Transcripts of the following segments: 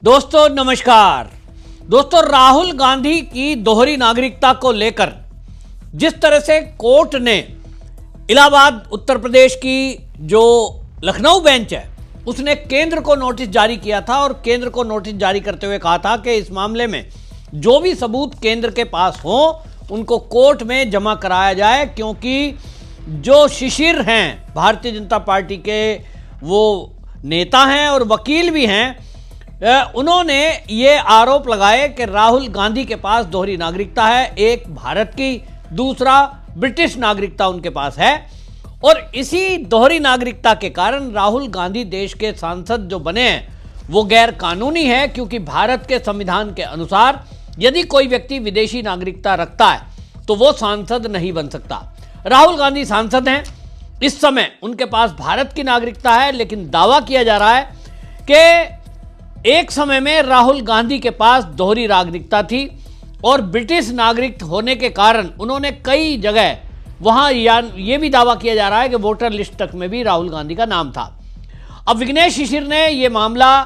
दोस्तों नमस्कार। दोस्तों, राहुल गांधी की दोहरी नागरिकता को लेकर जिस तरह से कोर्ट ने इलाहाबाद उत्तर प्रदेश की जो लखनऊ बेंच है उसने केंद्र को नोटिस जारी किया था और केंद्र को नोटिस जारी करते हुए कहा था कि इस मामले में जो भी सबूत केंद्र के पास हो उनको कोर्ट में जमा कराया जाए, क्योंकि जो शिशिर हैं भारतीय जनता पार्टी के वो नेता हैं और वकील भी हैं, उन्होंने ये आरोप लगाए कि राहुल गांधी के पास दोहरी नागरिकता है, एक भारत की, दूसरा ब्रिटिश नागरिकता उनके पास है। और इसी दोहरी नागरिकता के कारण राहुल गांधी देश के सांसद जो बने हैं वो गैर कानूनी है, क्योंकि भारत के संविधान के अनुसार यदि कोई व्यक्ति विदेशी नागरिकता रखता है तो वो सांसद नहीं बन सकता। राहुल गांधी सांसद हैं, इस समय उनके पास भारत की नागरिकता है, लेकिन दावा किया जा रहा है कि एक समय में राहुल गांधी के पास दोहरी नागरिकता थी और ब्रिटिश नागरिक होने के कारण उन्होंने कई जगह वहां ये भी दावा किया जा रहा है कि वोटर लिस्ट तक में भी राहुल गांधी का नाम था। अब विघ्नेश शिशिर ने यह मामला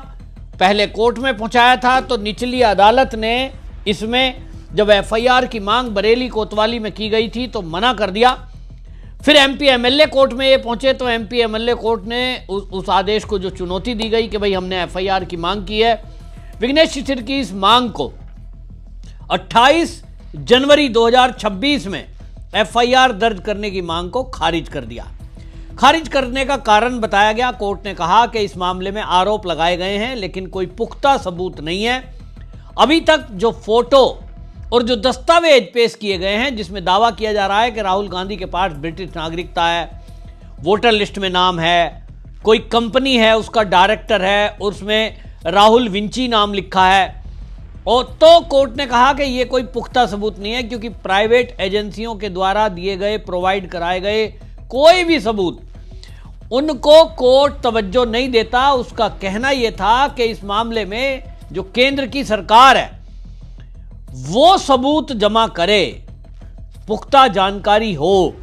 पहले कोर्ट में पहुंचाया था, तो निचली अदालत ने इसमें जब एफआईआर की मांग बरेली कोतवाली में की गई थी तो मना कर दिया। फिर एमपी एमएलए कोर्ट में ये पहुंचे तो एमपी एमएलए कोर्ट ने उस आदेश को जो चुनौती दी गई कि भाई हमने एफआईआर की मांग की है, विघ्नेश शिशिर की इस मांग को 28 जनवरी 2026 में एफआईआर दर्ज करने की मांग को खारिज कर दिया। खारिज करने का कारण बताया गया, कोर्ट ने कहा कि इस मामले में आरोप लगाए गए हैं लेकिन कोई पुख्ता सबूत नहीं है। अभी तक जो फोटो और जो दस्तावेज पेश किए गए हैं जिसमें दावा किया जा रहा है कि राहुल गांधी के पास ब्रिटिश नागरिकता है, वोटर लिस्ट में नाम है, कोई कंपनी है उसका डायरेक्टर है, उसमें राहुल विंची नाम लिखा है, और तो कोर्ट ने कहा कि ये कोई पुख्ता सबूत नहीं है, क्योंकि प्राइवेट एजेंसियों के द्वारा दिए गए प्रोवाइड कराए गए कोई भी सबूत उनको कोर्ट तवज्जो नहीं देता। उसका कहना यह था कि इस मामले में जो केंद्र की सरकार है वो सबूत जमा करे, पुख्ता जानकारी हो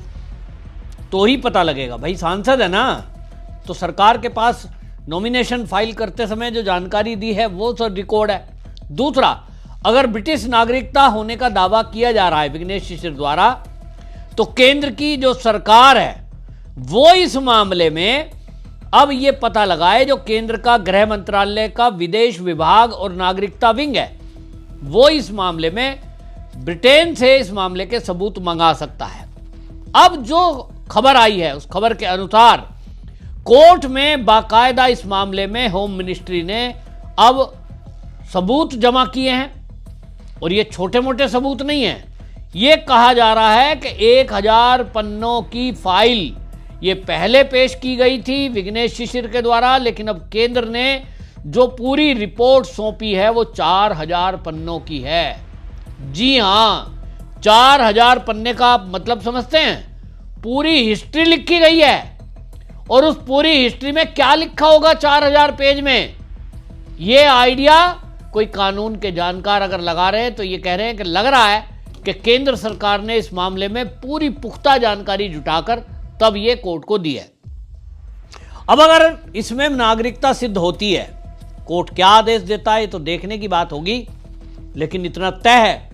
तो ही पता लगेगा। भाई सांसद है ना, तो सरकार के पास नॉमिनेशन फाइल करते समय जो जानकारी दी है वो सब रिकॉर्ड है। दूसरा, अगर ब्रिटिश नागरिकता होने का दावा किया जा रहा है विघ्नेश शिशिर द्वारा, तो केंद्र की जो सरकार है वो इस मामले में अब ये पता लगाए, जो केंद्र का गृह मंत्रालय का विदेश विभाग और नागरिकता विंग है वो इस मामले में ब्रिटेन से इस मामले के सबूत मंगा सकता है। अब जो खबर आई है उस खबर के अनुसार कोर्ट में बाकायदा इस मामले में होम मिनिस्ट्री ने अब सबूत जमा किए हैं, और ये छोटे मोटे सबूत नहीं है। ये कहा जा रहा है कि 1000 पन्नों की फाइल ये पहले पेश की गई थी विघ्नेश शिशिर के द्वारा, लेकिन अब केंद्र ने जो पूरी रिपोर्ट सौंपी है वो 4000 पन्नों की है। जी हां, 4000 पन्ने का मतलब समझते हैं? पूरी हिस्ट्री लिखी गई है, और उस पूरी हिस्ट्री में क्या लिखा होगा 4000 पेज में, ये आइडिया कोई कानून के जानकार अगर लगा रहे हैं तो ये कह रहे हैं कि लग रहा है कि केंद्र सरकार ने इस मामले में पूरी पुख्ता जानकारी जुटाकर तब ये कोर्ट को दी है। अब अगर इसमें नागरिकता सिद्ध होती है, कोर्ट क्या आदेश देता है तो देखने की बात होगी, लेकिन इतना तय है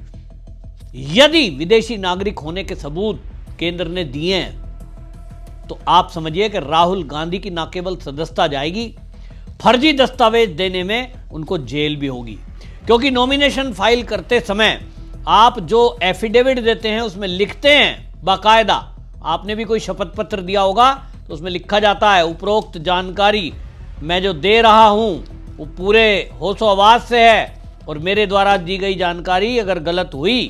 यदि विदेशी नागरिक होने के सबूत केंद्र ने दिए हैं तो आप समझिए कि राहुल गांधी की न केवल सदस्यता जाएगी, फर्जी दस्तावेज देने में उनको जेल भी होगी। क्योंकि नॉमिनेशन फाइल करते समय आप जो एफिडेविट देते हैं उसमें लिखते हैं बाकायदा, आपने भी कोई शपथ पत्र दिया होगा तो उसमें लिखा जाता है उपरोक्त जानकारी मैं जो दे रहा हूं वो पूरे होशो हवास से है, और मेरे द्वारा दी गई जानकारी अगर गलत हुई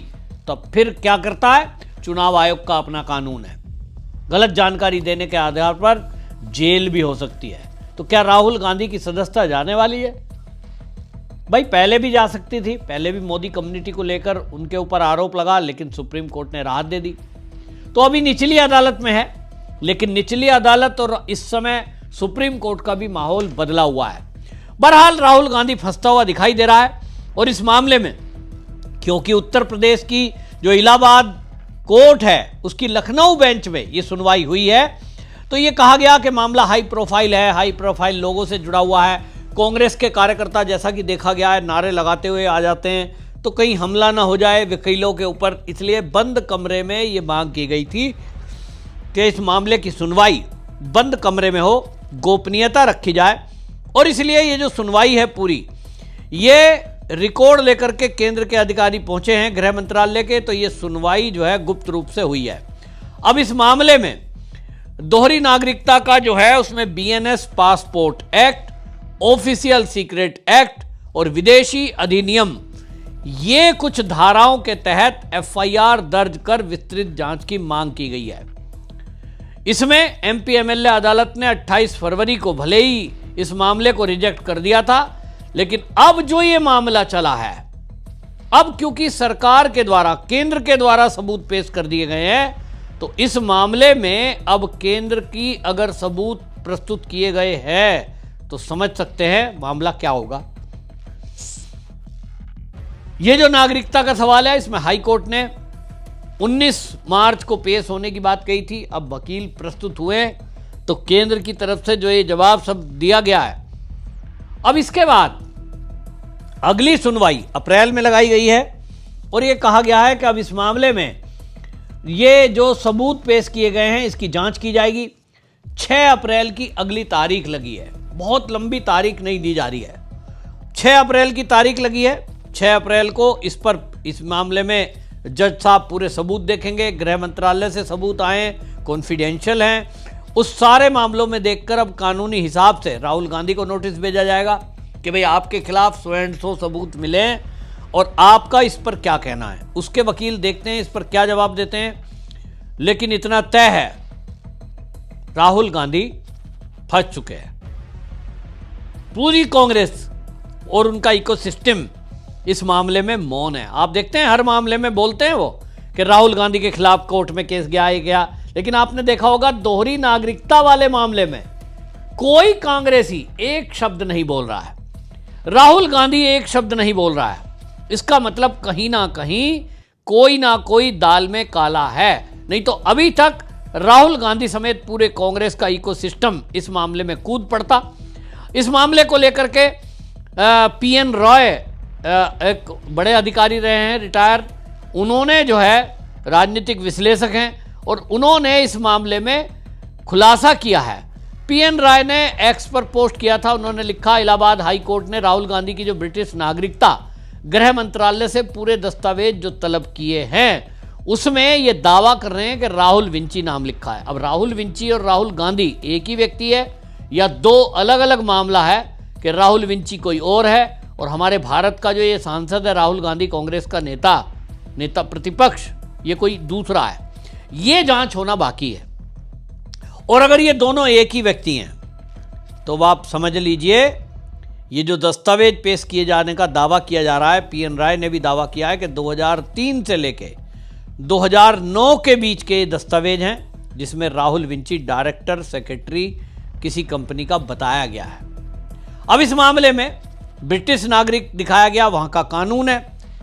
तो फिर क्या करता है, चुनाव आयोग का अपना कानून है, गलत जानकारी देने के आधार पर जेल भी हो सकती है। तो क्या राहुल गांधी की सदस्यता जाने वाली है? भाई पहले भी जा सकती थी, पहले भी मोदी कम्युनिटी को लेकर उनके ऊपर आरोप लगा, लेकिन सुप्रीम कोर्ट ने राहत दे दी। तो अभी निचली अदालत में है, लेकिन निचली अदालत और इस समय सुप्रीम कोर्ट का भी माहौल बदला हुआ है। बहरहाल राहुल गांधी फंसता हुआ दिखाई दे रहा है, और इस मामले में क्योंकि उत्तर प्रदेश की जो इलाहाबाद कोर्ट है उसकी लखनऊ बेंच में ये सुनवाई हुई है, तो ये कहा गया कि मामला हाई प्रोफाइल है, हाई प्रोफाइल लोगों से जुड़ा हुआ है, कांग्रेस के कार्यकर्ता, जैसा कि देखा गया है, नारे लगाते हुए आ जाते हैं तो कहीं हमला ना हो जाए वकीलों के ऊपर, इसलिए बंद कमरे में ये मांग की गई थी कि इस मामले की सुनवाई बंद कमरे में हो, गोपनीयता रखी जाए। और इसलिए ये जो सुनवाई है पूरी, ये रिकॉर्ड लेकर के केंद्र के अधिकारी पहुंचे हैं गृह मंत्रालय के, तो ये सुनवाई जो है गुप्त रूप से हुई है। अब इस मामले में दोहरी नागरिकता का जो है उसमें BNS passport act, official secret act और विदेशी अधिनियम, ये कुछ धाराओं के तहत एफआईआर दर्ज कर विस्तृत जांच की मांग की गई है। इसमें एमपी एमएलए अदालत ने 28 फरवरी को भले ही इस मामले को रिजेक्ट कर दिया था, लेकिन अब जो ये मामला चला है, अब क्योंकि सरकार के द्वारा, केंद्र के द्वारा सबूत पेश कर दिए गए हैं, तो इस मामले में अब केंद्र की अगर सबूत प्रस्तुत किए गए हैं तो समझ सकते हैं मामला क्या होगा। यह जो नागरिकता का सवाल है, इसमें हाई कोर्ट ने 19 मार्च को पेश होने की बात कही थी। अब वकील प्रस्तुत हुए तो केंद्र की तरफ से जो ये जवाब सब दिया गया है, अब इसके बाद अगली सुनवाई अप्रैल में लगाई गई है और ये कहा गया है कि अब इस मामले में ये जो सबूत पेश किए गए हैं इसकी जांच की जाएगी। 6 अप्रैल की अगली तारीख लगी है, बहुत लंबी तारीख नहीं दी जा रही है, 6 अप्रैल की तारीख लगी है। 6 अप्रैल को इस मामले में जज साहब पूरे सबूत देखेंगे, गृह मंत्रालय से सबूत आए, कॉन्फिडेंशियल हैं, उस सारे मामलों में देखकर अब कानूनी हिसाब से राहुल गांधी को नोटिस भेजा जाएगा कि भाई आपके खिलाफ 100 एंड 100 सबूत मिले हैं और आपका इस पर क्या कहना है। उसके वकील देखते हैं इस पर क्या जवाब देते हैं। लेकिन इतना तय है, राहुल गांधी फंस चुके हैं। पूरी कांग्रेस और उनका इकोसिस्टम इस मामले में मौन है। आप देखते हैं हर मामले में बोलते हैं वो कि राहुल गांधी के खिलाफ कोर्ट में केस गया, ये गया, लेकिन आपने देखा होगा दोहरी नागरिकता वाले मामले में कोई कांग्रेसी एक शब्द नहीं बोल रहा है, राहुल गांधी एक शब्द नहीं बोल रहा है। इसका मतलब कहीं ना कहीं कोई ना कोई दाल में काला है, नहीं तो अभी तक राहुल गांधी समेत पूरे कांग्रेस का इकोसिस्टम इस मामले में कूद पड़ता। इस मामले को लेकर के पीएन रॉय एक बड़े अधिकारी रहे हैं, रिटायर, उन्होंने जो है राजनीतिक विश्लेषक हैं और उन्होंने इस मामले में खुलासा किया है। पीएन राय ने एक्स पर पोस्ट किया था, उन्होंने लिखा, इलाहाबाद हाई कोर्ट ने राहुल गांधी की जो ब्रिटिश नागरिकता गृह मंत्रालय से पूरे दस्तावेज जो तलब किए हैं उसमें ये दावा कर रहे हैं कि राहुल विंची नाम लिखा है। अब राहुल विंची और राहुल गांधी एक ही व्यक्ति है या दो अलग अलग मामला है कि राहुल विंची कोई और है और हमारे भारत का जो ये सांसद है राहुल गांधी, कांग्रेस का नेता प्रतिपक्ष, ये कोई दूसरा है। ये जांच होना बाकी है। और अगर ये दोनों एक ही व्यक्ति हैं तो आप समझ लीजिए ये जो दस्तावेज पेश किए जाने का दावा किया जा रहा है, पीएन राय ने भी दावा किया है कि 2003 से लेके 2009 के बीच के दस्तावेज हैं जिसमें राहुल विंची डायरेक्टर सेक्रेटरी किसी कंपनी का बताया गया है। अब इस मामले में ब्रिटिश नागरिक दिखाया गया, वहां का कानून है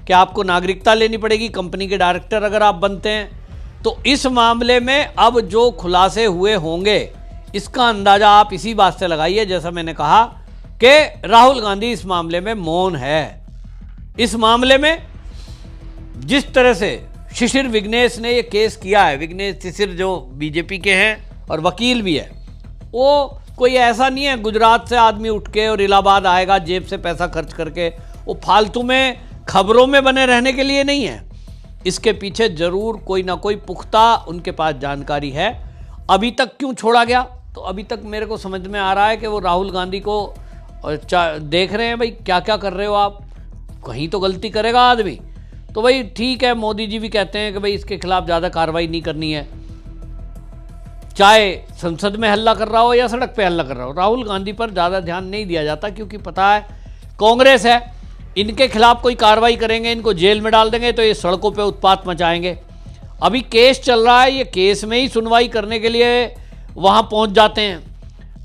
कि आपको नागरिकता लेनी पड़ेगी कंपनी के डायरेक्टर अगर आप बनते हैं। तो इस मामले में अब जो खुलासे हुए होंगे इसका अंदाजा आप इसी बात से लगाइए, जैसा मैंने कहा कि राहुल गांधी इस मामले में मौन है। इस मामले में जिस तरह से शिशिर विघ्नेश ने ये केस किया है, विघ्नेश शिशिर जो बीजेपी के हैं और वकील भी है, वो कोई ऐसा नहीं है गुजरात से आदमी उठ के और इलाहाबाद आएगा जेब से पैसा खर्च करके, वो फालतू में खबरों में बने रहने के लिए नहीं है। इसके पीछे जरूर कोई ना कोई पुख्ता उनके पास जानकारी है। अभी तक क्यों छोड़ा गया, तो अभी तक मेरे को समझ में आ रहा है कि वो राहुल गांधी को देख रहे हैं, भाई क्या क्या कर रहे हो आप, कहीं तो गलती करेगा आदमी। तो भाई ठीक है, मोदी जी भी कहते हैं कि भाई इसके खिलाफ ज़्यादा कार्रवाई नहीं करनी है, चाहे संसद में हल्ला कर रहा हो या सड़क पे हल्ला कर रहा हो। राहुल गांधी पर ज़्यादा ध्यान नहीं दिया जाता क्योंकि पता है कांग्रेस है, इनके खिलाफ कोई कार्रवाई करेंगे, इनको जेल में डाल देंगे तो ये सड़कों पे उत्पात मचाएंगे। अभी केस चल रहा है, ये केस में ही सुनवाई करने के लिए वहाँ पहुँच जाते हैं।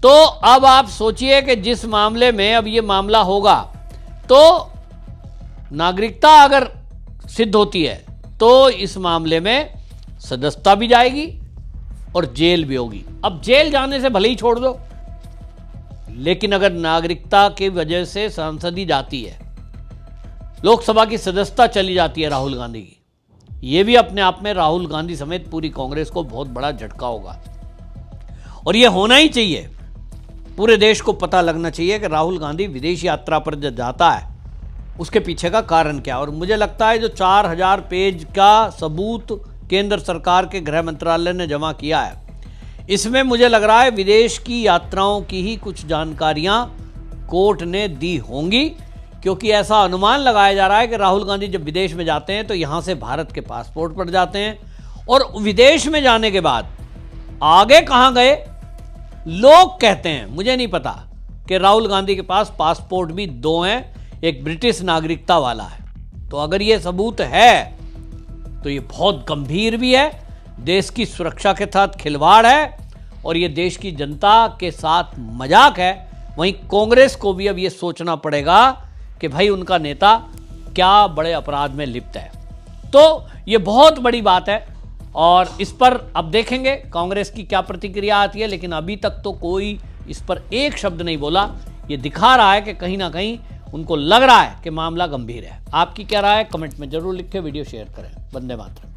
तो अब आप सोचिए कि जिस मामले में अब ये मामला होगा तो नागरिकता अगर सिद्ध होती है तो इस मामले में सदस्यता भी जाएगी और जेल भी होगी। अब जेल जाने से भले ही छोड़ दो, लेकिन अगर नागरिकता की वजह से संसदी जाती है, लोकसभा की सदस्यता चली जाती है राहुल गांधी की, ये भी अपने आप में राहुल गांधी समेत पूरी कांग्रेस को बहुत बड़ा झटका होगा। और ये होना ही चाहिए। पूरे देश को पता लगना चाहिए कि राहुल गांधी विदेश यात्रा पर जब जाता है उसके पीछे का कारण क्या। और मुझे लगता है जो 4000 पेज का सबूत केंद्र सरकार के गृह मंत्रालय ने जमा किया है, इसमें मुझे लग रहा है विदेश की यात्राओं की ही कुछ जानकारियां कोर्ट ने दी होंगी, क्योंकि ऐसा अनुमान लगाया जा रहा है कि राहुल गांधी जब विदेश में जाते हैं तो यहां से भारत के पासपोर्ट पर जाते हैं, और विदेश में जाने के बाद आगे कहां गए लोग कहते हैं, मुझे नहीं पता, कि राहुल गांधी के पास पासपोर्ट भी 2 हैं, एक ब्रिटिश नागरिकता वाला है। तो अगर ये सबूत है तो ये बहुत गंभीर भी है, देश की सुरक्षा के साथ खिलवाड़ है, और ये देश की जनता के साथ मजाक है। वहीं कांग्रेस को भी अब ये सोचना पड़ेगा कि भाई उनका नेता क्या बड़े अपराध में लिप्त है। तो ये बहुत बड़ी बात है, और इस पर अब देखेंगे कांग्रेस की क्या प्रतिक्रिया आती है। लेकिन अभी तक तो कोई इस पर एक शब्द नहीं बोला। ये दिखा रहा है कि कहीं ना कहीं उनको लग रहा है कि मामला गंभीर है। आपकी क्या राय है, कमेंट में जरूर लिखें, वीडियो शेयर करें। वंदे मातरम।